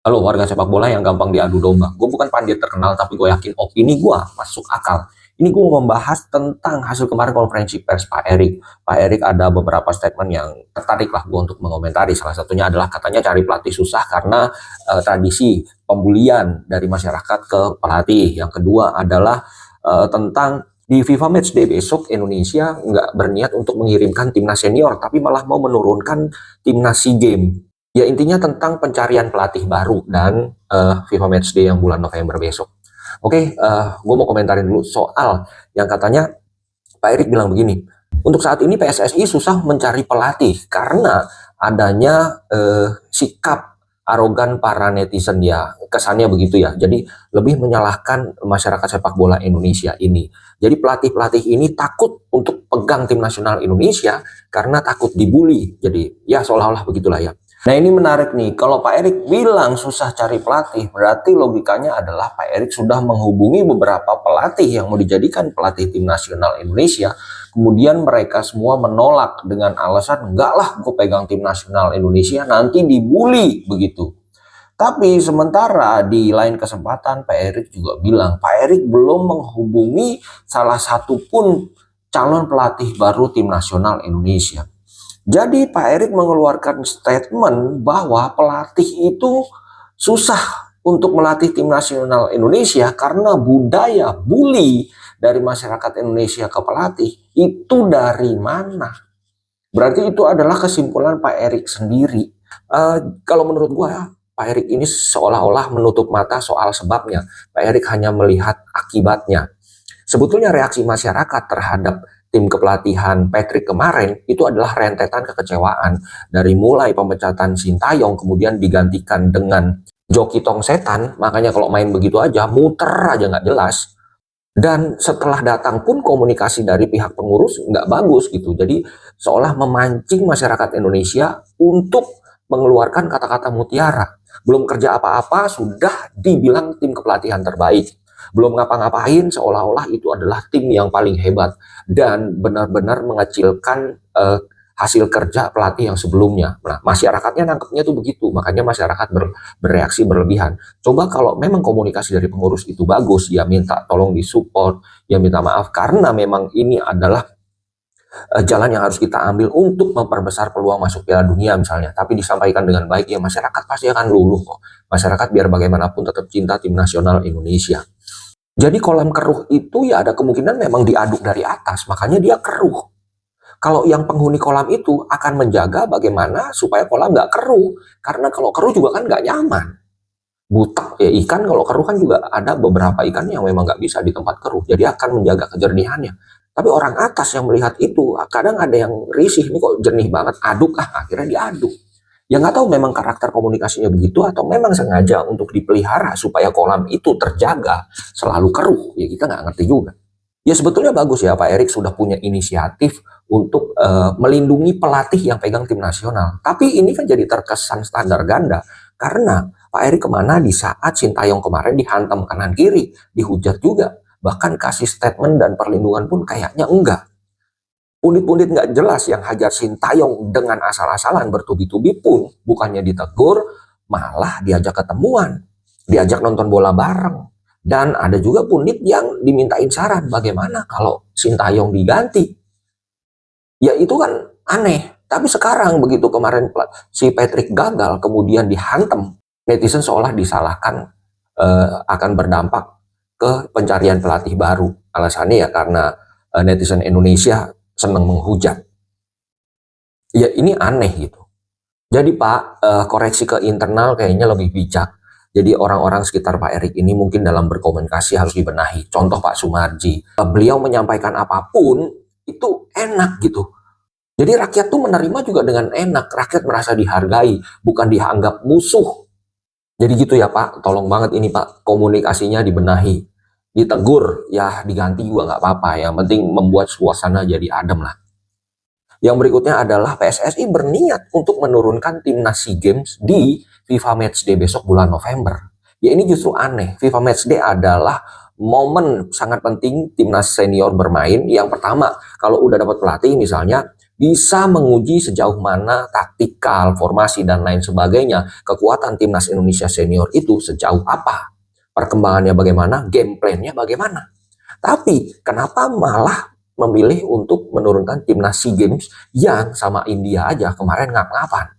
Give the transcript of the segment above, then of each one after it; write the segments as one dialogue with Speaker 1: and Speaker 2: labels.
Speaker 1: Halo warga sepak bola yang gampang diadu domba. Gue bukan pandit terkenal, tapi gue yakin opini gue masuk akal. Ini gue mau membahas tentang hasil kemarin konferensi pers Pak Erik. Pak Erik ada beberapa statement yang tertarik lah gue untuk mengomentari. Salah satunya adalah katanya cari pelatih susah karena tradisi pembulian dari masyarakat ke pelatih. Yang kedua adalah tentang di FIFA Matchday besok Indonesia nggak berniat untuk mengirimkan timnas senior, tapi malah mau menurunkan timnas SEA Games. Ya intinya tentang pencarian pelatih baru dan FIFA Matchday yang bulan November besok. Oke, gue mau komentarin dulu soal yang katanya Pak Erik bilang begini. Untuk saat ini PSSI susah mencari pelatih karena adanya sikap arogan para netizen ya, kesannya begitu ya. Jadi lebih menyalahkan masyarakat sepak bola Indonesia ini. Jadi pelatih-pelatih ini takut untuk pegang tim nasional Indonesia karena takut dibully. Jadi ya seolah-olah begitulah ya. Nah ini menarik nih, kalau Pak Erik bilang susah cari pelatih, berarti logikanya adalah Pak Erik sudah menghubungi beberapa pelatih yang mau dijadikan pelatih tim nasional Indonesia, kemudian mereka semua menolak dengan alasan, enggak lah gue pegang tim nasional Indonesia, nanti dibully begitu. Tapi sementara di lain kesempatan Pak Erik juga bilang, Pak Erik belum menghubungi salah satu pun calon pelatih baru tim nasional Indonesia. Jadi Pak Erik mengeluarkan statement bahwa pelatih itu susah untuk melatih tim nasional Indonesia karena budaya bully dari masyarakat Indonesia ke pelatih itu dari mana? Berarti itu adalah kesimpulan Pak Erik sendiri. Kalau menurut gua Pak Erik ini seolah-olah menutup mata soal sebabnya. Pak Erik hanya melihat akibatnya. Sebetulnya reaksi masyarakat terhadap tim kepelatihan Patrick kemarin itu adalah rentetan kekecewaan dari mulai pemecatan Sintayong kemudian digantikan dengan Joki Tong Setan, makanya kalau main begitu aja muter aja nggak jelas. Dan setelah datang pun komunikasi dari pihak pengurus nggak bagus gitu, jadi seolah memancing masyarakat Indonesia untuk mengeluarkan kata-kata mutiara. Belum kerja apa-apa sudah dibilang tim kepelatihan terbaik. Belum ngapa-ngapain seolah-olah itu adalah tim yang paling hebat dan benar-benar mengecilkan hasil kerja pelatih yang sebelumnya. Nah, masyarakatnya nangkepnya tuh begitu, makanya masyarakat bereaksi berlebihan. Coba kalau memang komunikasi dari pengurus itu bagus, ya minta tolong disupport, ya minta maaf karena memang ini adalah jalan yang harus kita ambil untuk memperbesar peluang masuk Piala Dunia misalnya, tapi disampaikan dengan baik, ya masyarakat pasti akan luluh kok. Masyarakat biar bagaimanapun tetap cinta tim nasional Indonesia. Jadi kolam keruh itu ya ada kemungkinan memang diaduk dari atas, makanya dia keruh. Kalau yang penghuni kolam itu akan menjaga bagaimana supaya kolam nggak keruh, karena kalau keruh juga kan nggak nyaman. Butak ya ikan kalau keruh kan juga ada beberapa ikan yang memang nggak bisa di tempat keruh, jadi akan menjaga kejernihannya. Tapi orang atas yang melihat itu, kadang ada yang risih, ini kok jernih banget, aduk akhirnya diaduk. Ya nggak tahu memang karakter komunikasinya begitu atau memang sengaja untuk dipelihara supaya kolam itu terjaga selalu keruh. Ya kita nggak ngerti juga. Ya sebetulnya bagus ya Pak Erik sudah punya inisiatif untuk melindungi pelatih yang pegang tim nasional. Tapi ini kan jadi terkesan standar ganda karena Pak Erik kemana di saat Sintayong kemarin dihantam kanan kiri, dihujat juga. Bahkan kasih statement dan perlindungan pun kayaknya enggak. Pundit-pundit nggak jelas yang hajar Sintayong dengan asal-asalan bertubi-tubi pun bukannya ditegur, malah diajak ketemuan, diajak nonton bola bareng. Dan ada juga pundit yang dimintain saran bagaimana kalau Sintayong diganti. Ya itu kan aneh. Tapi sekarang begitu kemarin si Patrick gagal kemudian dihantam, netizen seolah disalahkan akan berdampak ke pencarian pelatih baru. Alasannya ya karena netizen Indonesia senang menghujat. Ya ini aneh gitu. Jadi Pak, koreksi ke internal kayaknya lebih bijak. Jadi orang-orang sekitar Pak Erik ini mungkin dalam berkomunikasi harus dibenahi. Contoh Pak Sumarji, beliau menyampaikan apapun itu enak gitu. Jadi rakyat tuh menerima juga dengan enak. Rakyat merasa dihargai, bukan dianggap musuh. Jadi gitu ya Pak, tolong banget ini Pak, komunikasinya dibenahi. Ditegur, ya diganti juga nggak apa-apa. Yang penting membuat suasana jadi adem lah. Yang berikutnya adalah PSSI berniat untuk menurunkan timnas SEA Games di FIFA Matchday besok bulan November. Ya ini justru aneh. FIFA Matchday adalah momen sangat penting timnas senior bermain. Yang pertama, kalau udah dapat pelatih misalnya bisa menguji sejauh mana taktikal, formasi, dan lain sebagainya. Kekuatan timnas Indonesia senior itu sejauh apa, perkembangannya bagaimana, game plan-nya bagaimana. Tapi kenapa malah memilih untuk menurunkan timnas SEA Games yang sama India aja kemarin ngap-ngapan?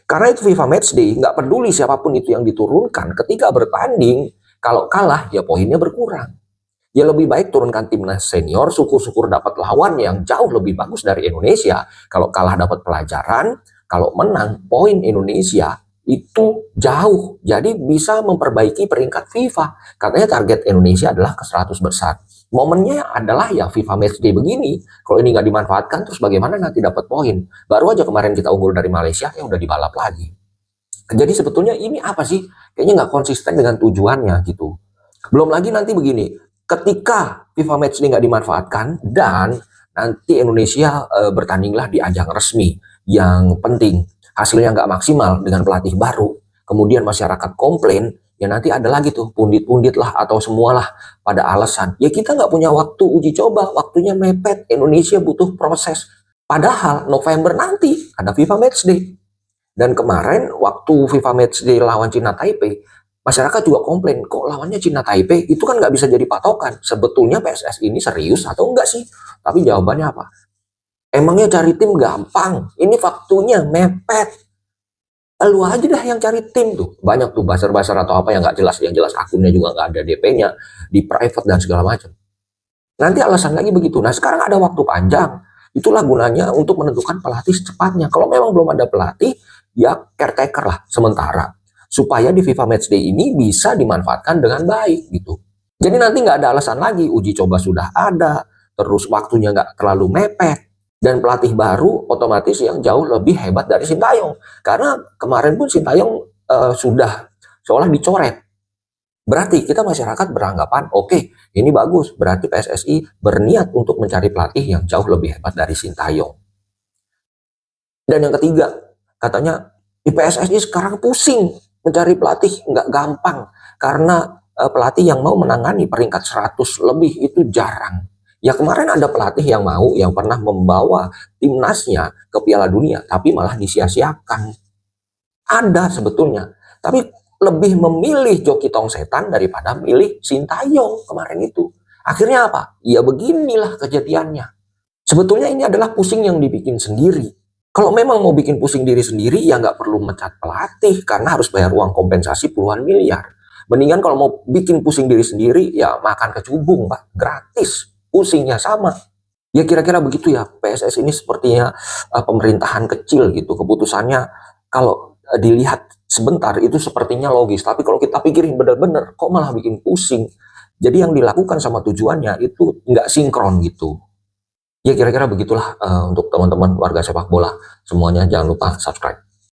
Speaker 1: Karena itu FIFA Matchday, nggak peduli siapapun itu yang diturunkan, ketika bertanding, kalau kalah ya poinnya berkurang. Ya lebih baik turunkan timnas senior, syukur-syukur dapat lawan yang jauh lebih bagus dari Indonesia. Kalau kalah dapat pelajaran, kalau menang poin Indonesia itu jauh. Jadi bisa memperbaiki peringkat FIFA. Katanya target Indonesia adalah ke 100 besar. Momennya adalah ya FIFA Matchday begini. Kalau ini nggak dimanfaatkan, terus bagaimana nanti dapat poin? Baru aja kemarin kita unggul dari Malaysia, ya udah dibalap lagi. Jadi sebetulnya ini apa sih? Kayaknya nggak konsisten dengan tujuannya gitu. Belum lagi nanti begini, ketika FIFA Matchday nggak dimanfaatkan dan nanti Indonesia bertandinglah di ajang resmi yang penting, hasilnya nggak maksimal dengan pelatih baru, kemudian masyarakat komplain, ya nanti ada lagi tuh pundit-pundit lah atau semualah pada alasan, ya kita nggak punya waktu uji coba, waktunya mepet, Indonesia butuh proses. Padahal November nanti ada FIFA Matchday. Dan kemarin waktu FIFA Matchday lawan Cina Taipei, masyarakat juga komplain, kok lawannya Cina Taipei, itu kan nggak bisa jadi patokan. Sebetulnya PSSI ini serius atau enggak sih? Tapi jawabannya apa? Emangnya cari tim gampang? Ini waktunya mepet. Lu aja dah yang cari tim tuh. Banyak tuh buzzer-buzzer atau apa yang nggak jelas. Yang jelas akunnya juga nggak ada DP-nya, di private dan segala macam. Nanti alasan lagi begitu. Nah sekarang ada waktu panjang. Itulah gunanya untuk menentukan pelatih secepatnya. Kalau memang belum ada pelatih, ya caretaker lah sementara. Supaya di FIFA Matchday ini bisa dimanfaatkan dengan baik gitu. Jadi nanti nggak ada alasan lagi, uji coba sudah ada, terus waktunya nggak terlalu mepet, dan pelatih baru otomatis yang jauh lebih hebat dari Sintayong. Karena kemarin pun Sintayong sudah seolah dicoret. Berarti kita masyarakat beranggapan, oke, ini bagus, berarti PSSI berniat untuk mencari pelatih yang jauh lebih hebat dari Sintayong. Dan yang ketiga, katanya di PSSI sekarang pusing mencari pelatih, nggak gampang karena pelatih yang mau menangani peringkat 100 lebih itu jarang. Ya kemarin ada pelatih yang mau, yang pernah membawa timnasnya ke Piala Dunia, tapi malah disia-siakan. Ada sebetulnya, tapi lebih memilih Joki Tong Setan daripada milih Sintayong kemarin itu. Akhirnya apa? Ya beginilah kejadiannya. Sebetulnya ini adalah pusing yang dibikin sendiri. Kalau memang mau bikin pusing diri sendiri, ya nggak perlu mecat pelatih, karena harus bayar uang kompensasi puluhan miliar. Mendingan kalau mau bikin pusing diri sendiri, ya makan kecubung, Pak. Gratis. Pusingnya sama. Ya kira-kira begitu ya, PSS ini sepertinya pemerintahan kecil gitu. Keputusannya kalau dilihat sebentar itu sepertinya logis. Tapi kalau kita pikirin benar-benar, kok malah bikin pusing. Jadi yang dilakukan sama tujuannya itu nggak sinkron gitu. Ya kira-kira begitulah untuk teman-teman warga sepak bola. Semuanya jangan lupa subscribe.